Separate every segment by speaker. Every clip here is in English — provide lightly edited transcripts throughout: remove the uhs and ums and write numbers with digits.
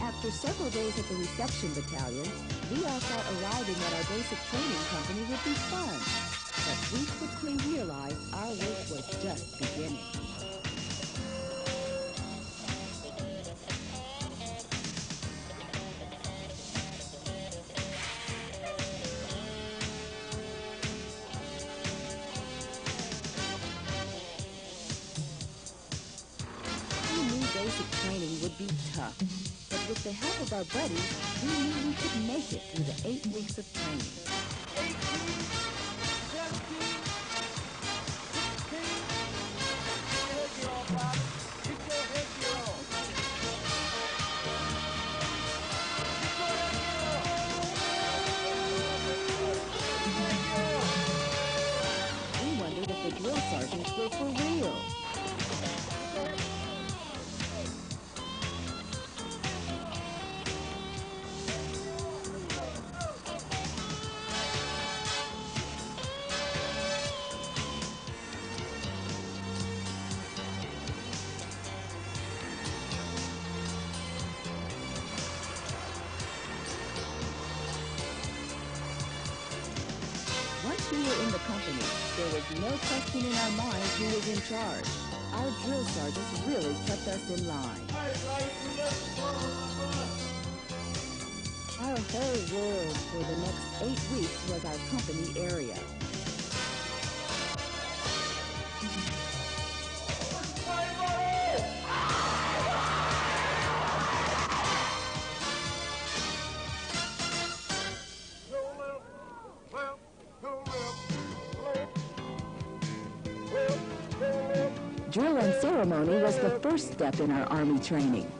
Speaker 1: After several days at the reception battalion, we all thought arriving at our basic training company would be fun. But we quickly realized our work was just beginning. We knew basic training would be tough, but with the help of our buddies, we knew we could make it through the 8 weeks of training.
Speaker 2: 18, 17, 16. Get your headgear on, Bobby. Get your headgear on. Get your headgear on.
Speaker 1: We wondered if the drill sergeants were for real. Once we were in the company, there was no question in our minds who was in charge. Our drill sergeants really kept us in line. Our whole world for the next 8 weeks was our company area. Drill and ceremony was the first step in our Army training.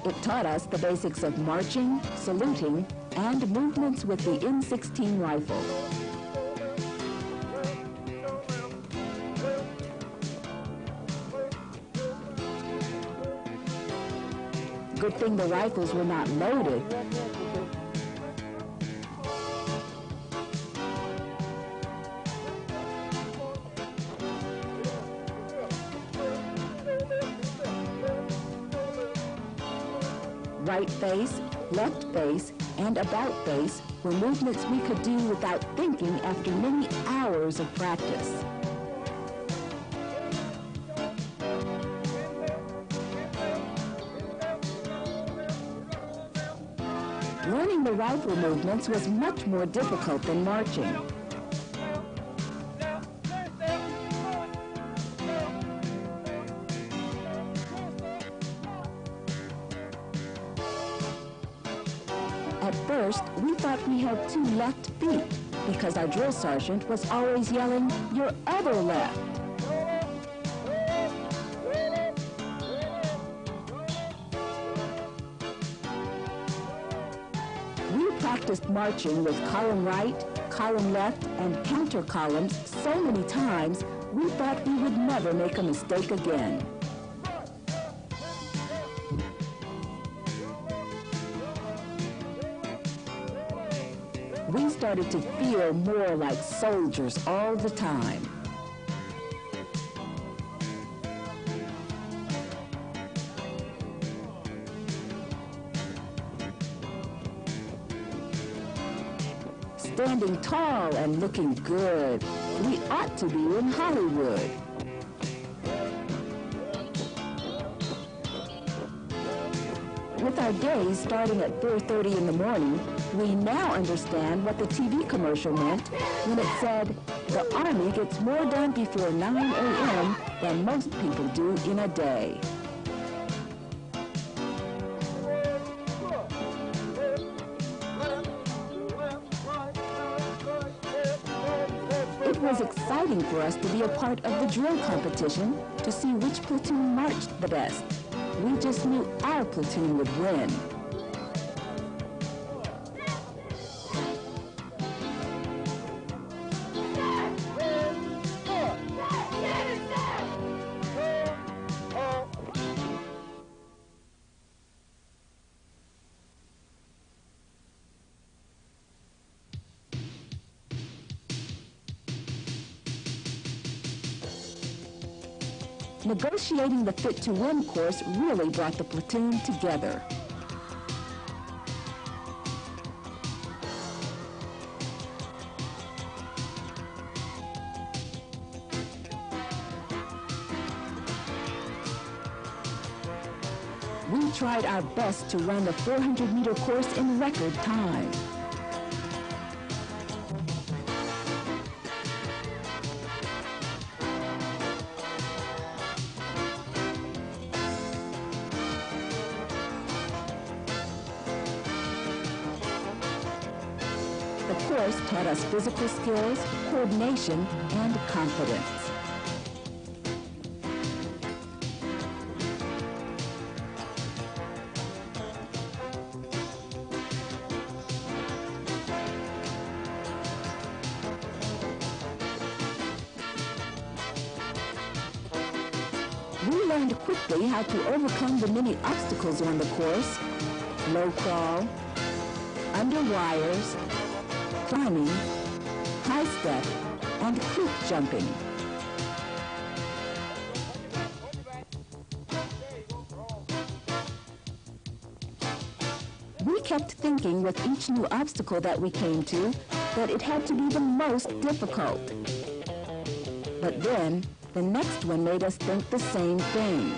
Speaker 1: It taught us the basics of marching, saluting, and movements with the M16 rifle. Good thing the rifles were not loaded. Right face, left face, and about face were movements we could do without thinking after many hours of practice. Learning the rifle movements was much more difficult than marching. At first, we thought we had 2 left feet because our drill sergeant was always yelling, "Your other left." We practiced marching with column right, column left, and counter columns so many times, we thought we would never make a mistake again. We started to feel more like soldiers all the time. Standing tall and looking good. We ought to be in Hollywood. With our days starting at 4:30 in the morning, we now understand what the TV commercial meant when it said, "The Army gets more done before 9 a.m. than most people do in a day." It was exciting for us to be a part of the drill competition to see which platoon marched the best. We just knew our platoon would win. Negotiating the Fit to Win course really brought the platoon together. We tried our best to run the 400-meter course in record time. The course taught us physical skills, coordination, and confidence. We learned quickly how to overcome the many obstacles on the course: low crawl, under wires, climbing, high step, and cliff jumping. We kept thinking with each new obstacle that we came to that it had to be the most difficult. But then, the next one made us think the same thing.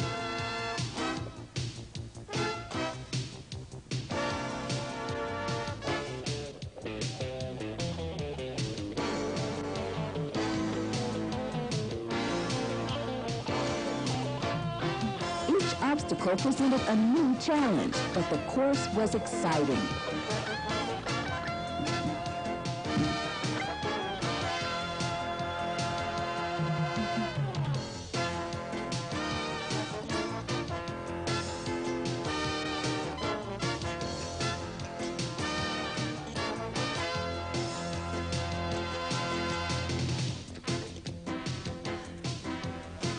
Speaker 1: Each obstacle presented a new challenge, but the course was exciting.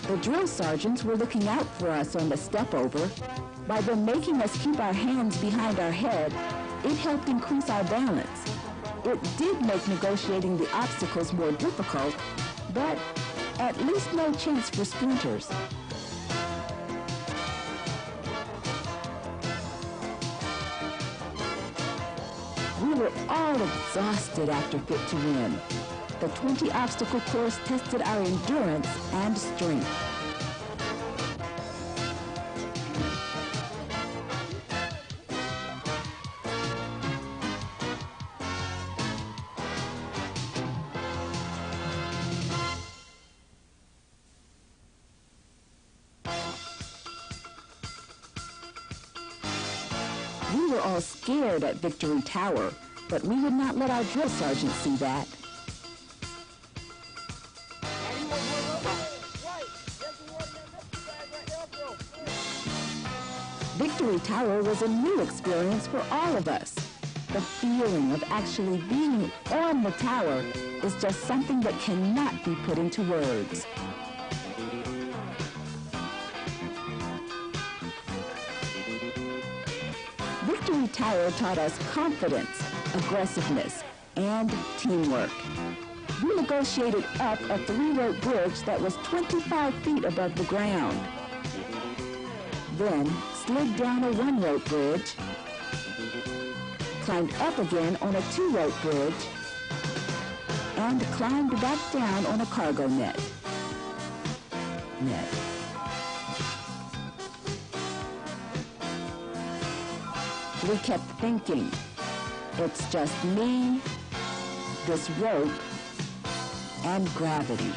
Speaker 1: The drill sergeants were looking out for us on the step over. By them making us keep our hands behind our head, it helped increase our balance. It did make negotiating the obstacles more difficult, but at least no chance for splinters. We were all exhausted after Fit to Win. The 20-obstacle course tested our endurance and strength. We were all scared at Victory Tower, but we would not let our drill sergeant see that. Victory Tower was a new experience for all of us. The feeling of actually being on the tower is just something that cannot be put into words. Victory Tower taught us confidence, aggressiveness, and teamwork. We negotiated up a 3-rope bridge that was 25 feet above the ground. Then slid down a 1-rope bridge, climbed up again on a 2-rope bridge, and climbed back down on a cargo net. We kept thinking, it's just me, this rope, and gravity.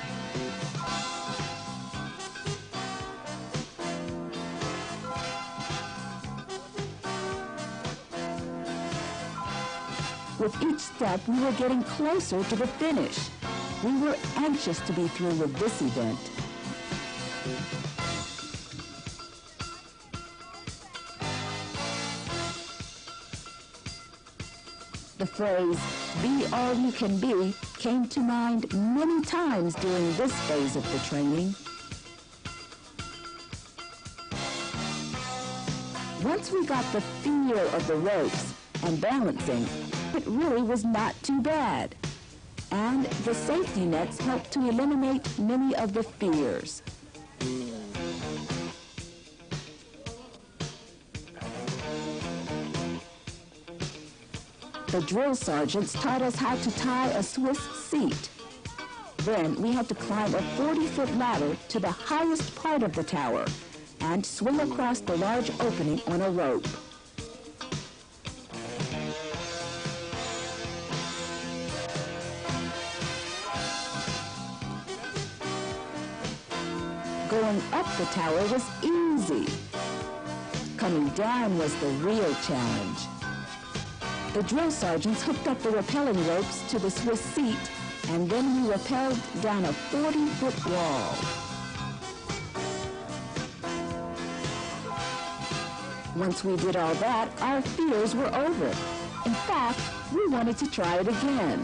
Speaker 1: With each step, we were getting closer to the finish. We were anxious to be through with this event. The phrase, "be all you can be," came to mind many times during this phase of the training. Once we got the feel of the ropes and balancing, it really was not too bad. And the safety nets helped to eliminate many of the fears. The drill sergeants taught us how to tie a Swiss seat. Then we had to climb a 40-foot ladder to the highest part of the tower and swing across the large opening on a rope. Going up the tower was easy. Coming down was the real challenge. The drill sergeants hooked up the rappelling ropes to the Swiss seat, and then we rappelled down a 40-foot wall. Once we did all that, our fears were over. In fact, we wanted to try it again.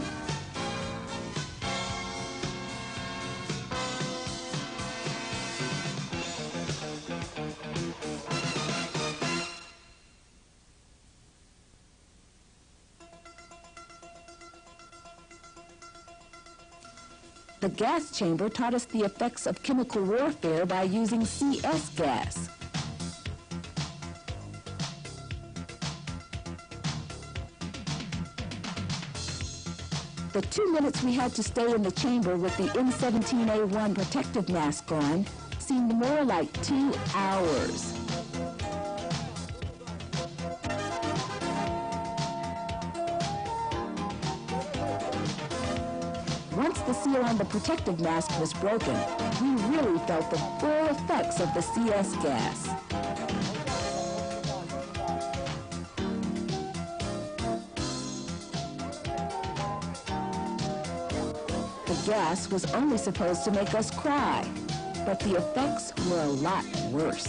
Speaker 1: The gas chamber taught us the effects of chemical warfare by using CS gas. The 2 minutes we had to stay in the chamber with the N17A1 protective mask on seemed more like 2 hours. Once the seal on the protective mask was broken, we really felt the full effects of the CS gas. The gas was only supposed to make us cry, but the effects were a lot worse.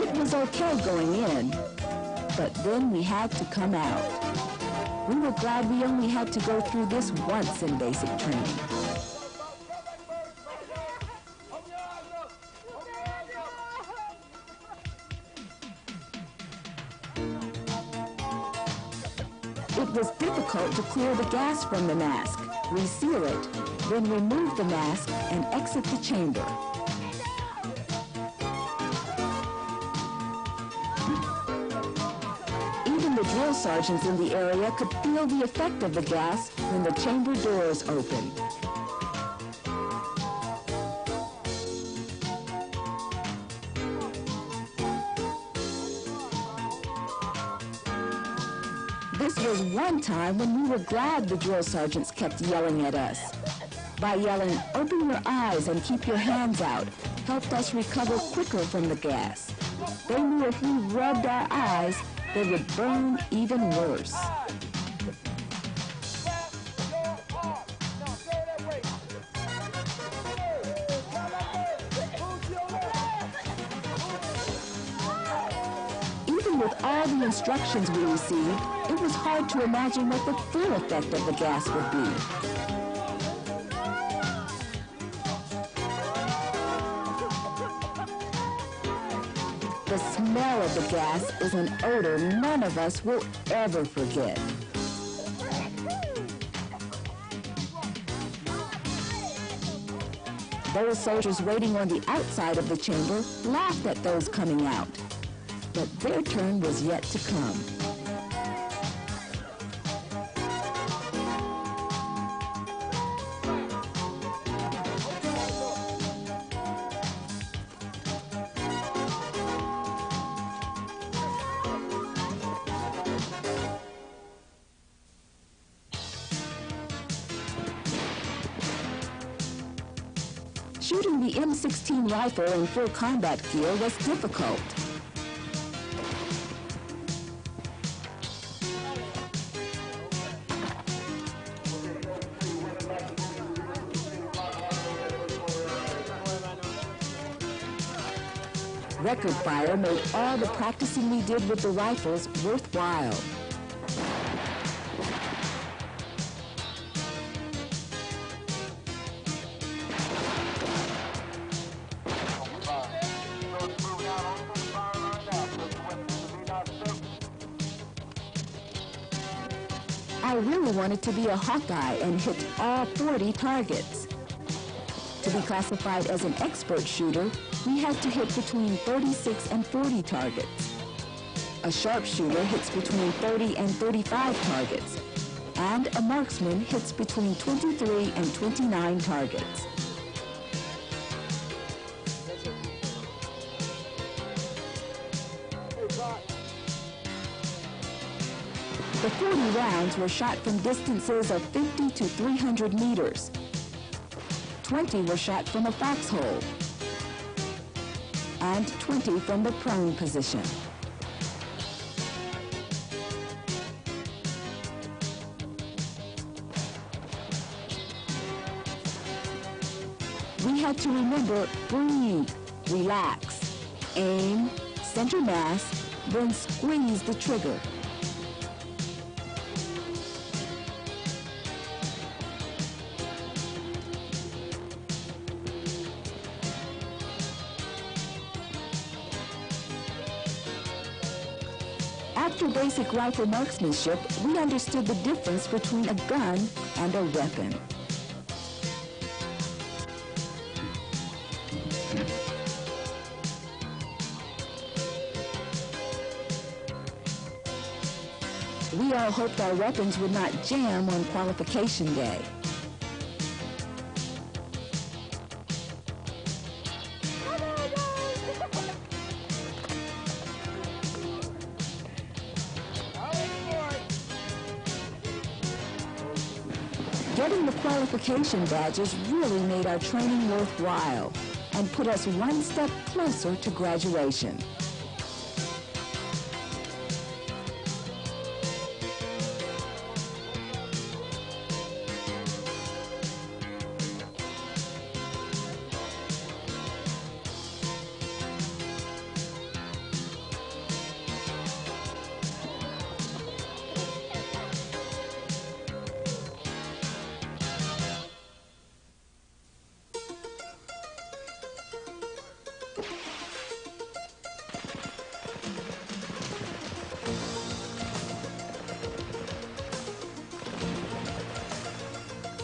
Speaker 1: It was okay going in, but then we had to come out. We were glad we only had to go through this once in basic training. It was difficult to clear the gas from the mask, reseal it, then remove the mask and exit the chamber. Even the drill sergeants in the area could feel the effect of the gas when the chamber doors opened. This was one time when we were glad the drill sergeants kept yelling at us. By yelling, "Open your eyes and keep your hands out," helped us recover quicker from the gas. They knew if we rubbed our eyes, they would burn even worse. Even with all the instructions we received, it was hard to imagine what the full effect of the gas would be. The smell of the gas is an odor none of us will ever forget. Those soldiers waiting on the outside of the chamber laughed at those coming out, but their turn was yet to come. Shooting the M16 rifle in full combat gear was difficult. Record fire made all the practicing we did with the rifles worthwhile. I really wanted to be a Hawkeye and hit all 40 targets. To be classified as an expert shooter, we had to hit between 36 and 40 targets. A sharpshooter hits between 30 and 35 targets, and a marksman hits between 23 and 29 targets. The 40 rounds were shot from distances of 50 to 300 meters. 20 were shot from a foxhole, and 20 from the prone position. We had to remember, breathe, relax, aim, center mass, then squeeze the trigger. After basic rifle marksmanship, we understood the difference between a gun and a weapon. We all hoped our weapons would not jam on qualification day. Getting the qualification badges really made our training worthwhile and put us one step closer to graduation.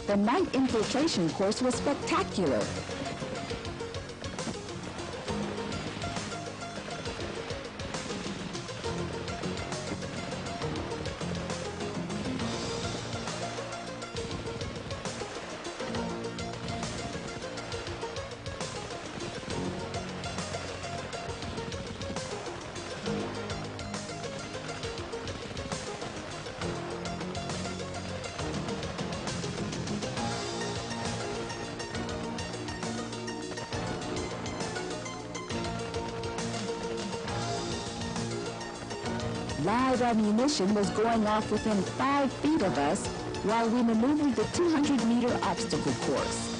Speaker 1: The night infiltration course was spectacular. Live ammunition was going off within 5 feet of us while we maneuvered the 200-meter obstacle course.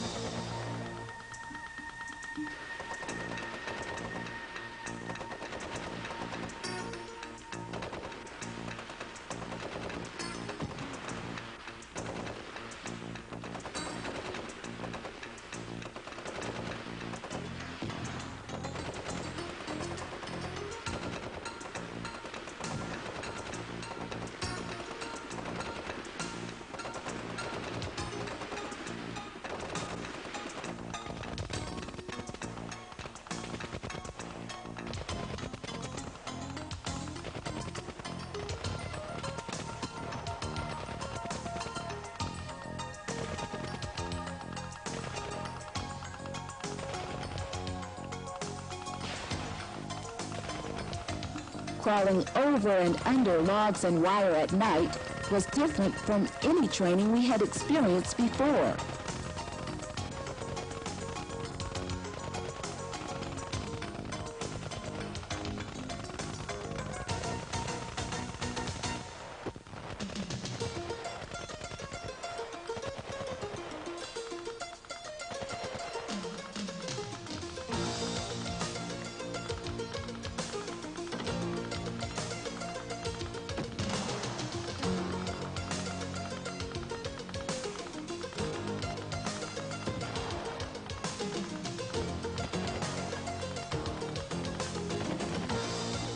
Speaker 1: Crawling over and under logs and wire at night was different from any training we had experienced before.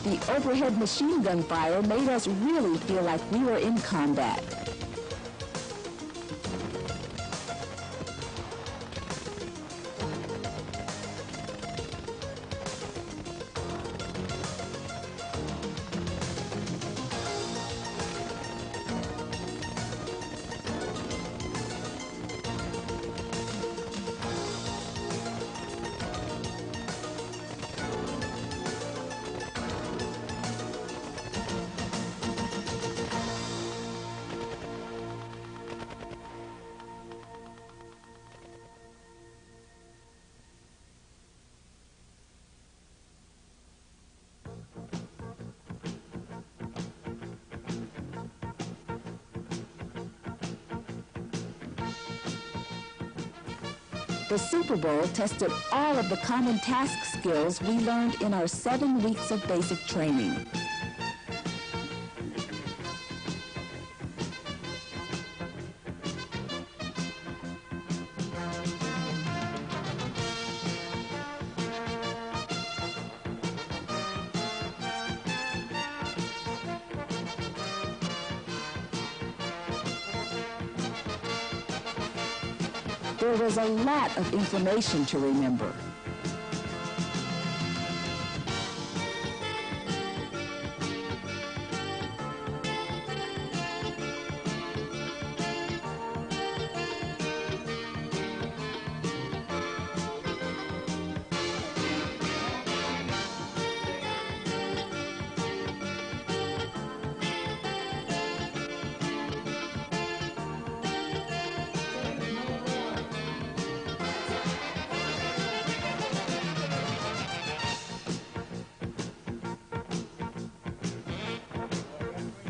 Speaker 1: The overhead machine gun fire made us really feel like we were in combat. The Super Bowl tested all of the common task skills we learned in our 7 weeks of basic training. There was a lot of information to remember.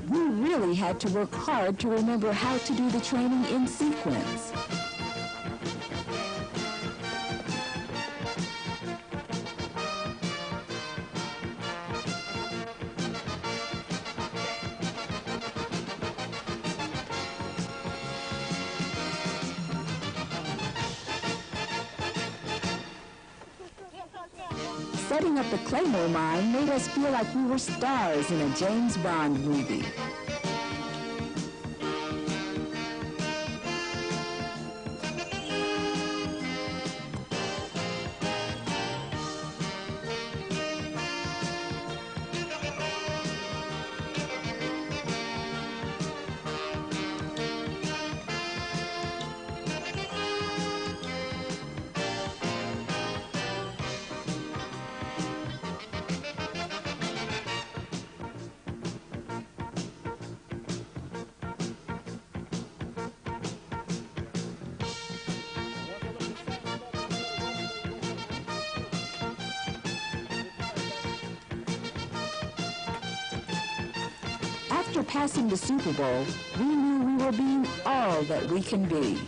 Speaker 1: We really had to work hard to remember how to do the training in sequence. Setting up the Claymore mine made us feel like we were stars in a James Bond movie. After passing the Super Bowl, we knew we were being all that we can be.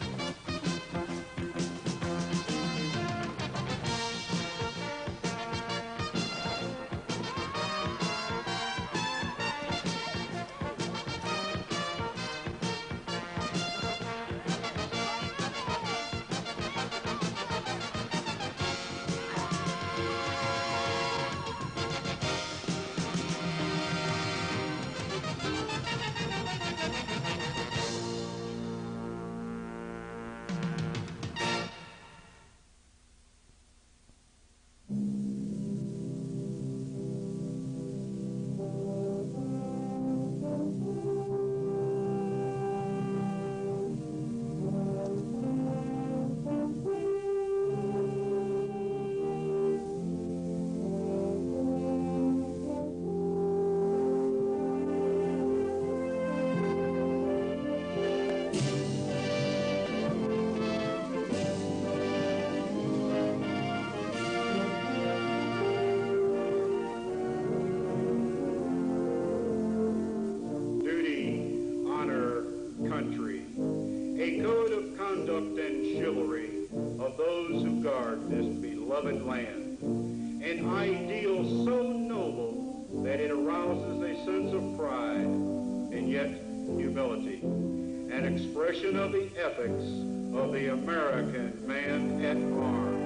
Speaker 3: A code of conduct and chivalry of those who guard this beloved land. An ideal so noble that it arouses a sense of pride and yet humility. An expression of the ethics of the American man at arms.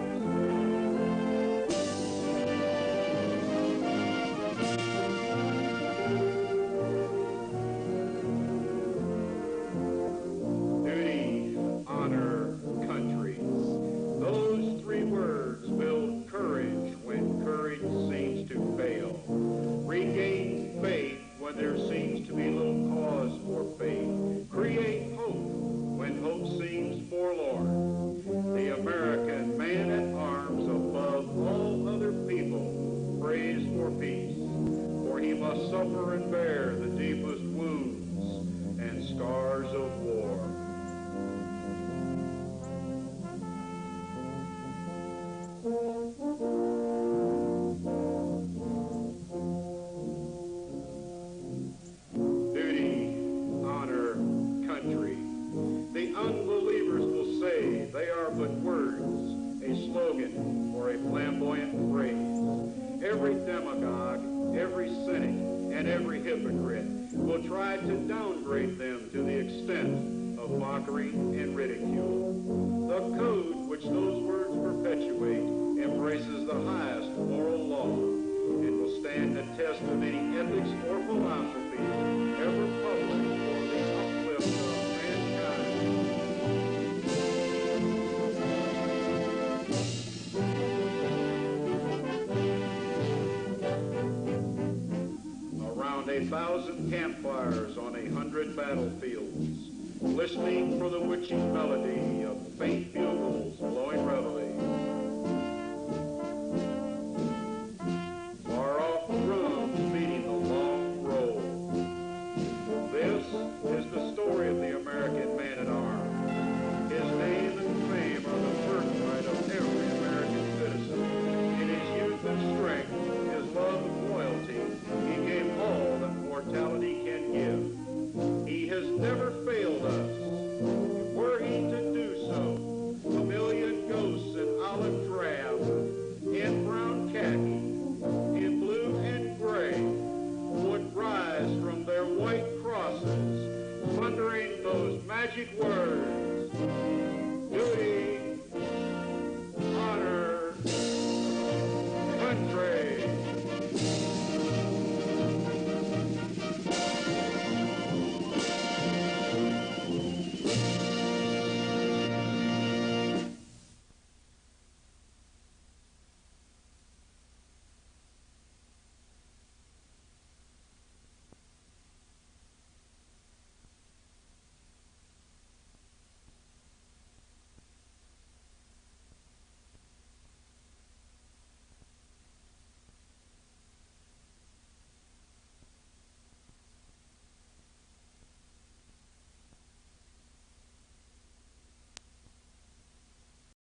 Speaker 3: There seems to be little cause for faith. Create hope when hope seems forlorn. The American man market for a flamboyant phrase. Every demagogue, every cynic, and every hypocrite will try to downgrade them to the extent of mockery and ridicule. The code which those words perpetuate embraces the highest moral law and will stand the test of any ethics or philosophy ever published for the uplift of mankind. Around 1,000 campfires on 100 battlefields, listening for the witching melody of faint bugles blowing reveille. Far off drums beating the long roll. This is the story of the American man-at-arms. His name and fame are the birthright of every American citizen. In his youth and strength, his love and loyalty, he gave all that mortality can give. He has never failed us. Were he to do so, a million ghosts in olive drab, in brown khaki, in blue and gray, would rise from their white crosses, thundering those magic words.